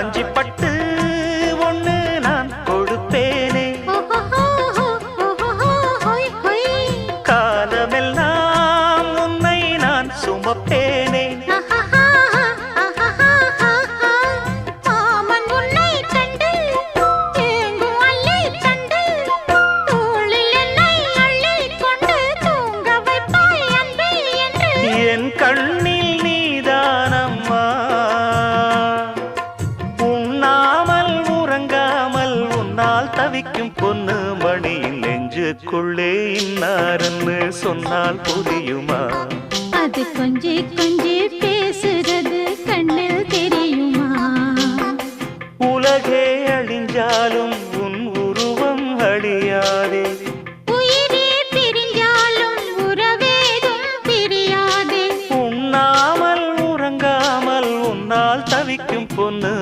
காஞ்சி பட்டு ஒண்ணு நான் கொடுப்பேனே, காலமெல்லாம் உன்னை நான் சுமப்பேனே. என் கண்ணில் நீதானம்மா, உண்ணாமல் உறங்காமல் உன்னால் தவிக்கும் பொண்ணு மணியின் நெஞ்சுக்குள்ளே இன்னாருன்னு சொன்னால் புரியுமா? அது கொஞ்சி கொஞ்சி பேசுறது கண்ணில் தெரியுமா? உலகே அழிஞ்சாலும்